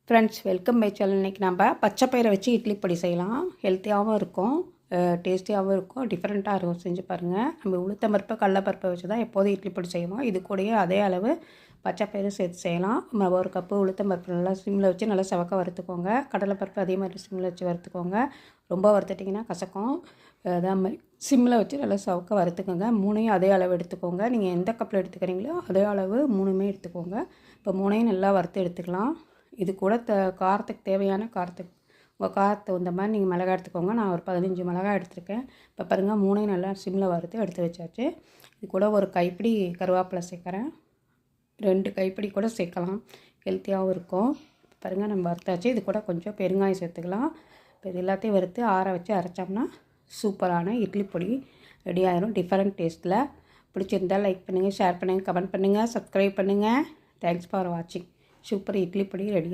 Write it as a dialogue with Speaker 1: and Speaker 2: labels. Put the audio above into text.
Speaker 1: Friends welcome by channel. இன்றைக்கி நம்ம பச்சை பயிரை வச்சு இட்லி பொடி செய்யலாம். ஹெல்த்தியாகவும் இருக்கும், டேஸ்டியாகவும் இருக்கும், டிஃப்ரெண்ட்டாக இருக்கும். செஞ்சு பாருங்கள். நம்ம உளுத்தம்பருப்பு கடலைப்பருப்பை வச்சு தான் எப்போதும் இட்லி பொடி செய்வோம். இது கூடயே அதே அளவு பச்சை பயிறு சேர்த்து செய்யலாம். நம்ம ஒரு கப்பு உளுத்தம்பருப்பு நல்லா சிம்மில் வச்சு நல்லா செவக்க வறுத்துக்கோங்க. கடலைப்பருப்பு அதே மாதிரி சிம்மில் வச்சு வறுத்துக்கோங்க. ரொம்ப வறுத்துட்டிங்கன்னா கசக்கும். அதே மாதிரி சிம்மில் வச்சு நல்லா செவக்க வறுத்துக்கோங்க. மூணையும் அதே அளவு எடுத்துக்கோங்க. நீங்கள் எந்த கப்பில் எடுத்துக்கிறீங்களோ அதே அளவு மூணுமே எடுத்துக்கோங்க. இப்போ மூணையும் நல்லா வறுத்து எடுத்துக்கலாம். இது கூட காரத்துக்கு தேவையான காரத்துக்கு உங்கள் காரத்தை இந்த மாதிரி நீங்கள் மிளகாய் எடுத்துக்கோங்க. நான் ஒரு 15 மிளகாய் எடுத்துருக்கேன். இப்போ பாருங்கள், மூணையும் நல்லா சிம்மில் வறுத்து எடுத்து வச்சாச்சு. இது கூட ஒரு கைப்பிடி கருவேப்பிலை சேர்க்குறேன். 2 கைப்பிடி கூட சேர்க்கலாம், ஹெல்த்தியாகவும் இருக்கும். பாருங்கள், நம்ம வறுத்தாச்சு. இது கூட கொஞ்சம் பெருங்காயம் சேர்த்துக்கலாம். இப்போ இது எல்லாத்தையும் வறுத்து ஆற வச்சு அரைச்சோம்னா சூப்பரான இட்லி பொடி ரெடி ஆயிரும். டிஃப்ரெண்ட் டேஸ்ட்டில். பிடிச்சிருந்தால் லைக் பண்ணுங்கள், ஷேர் பண்ணுங்கள், கமெண்ட் பண்ணுங்கள், சப்ஸ்கிரைப் பண்ணுங்கள். தேங்க்ஸ் ஃபார் வாட்சிங். சூப்பர் இட்லி பொடி ரெடி.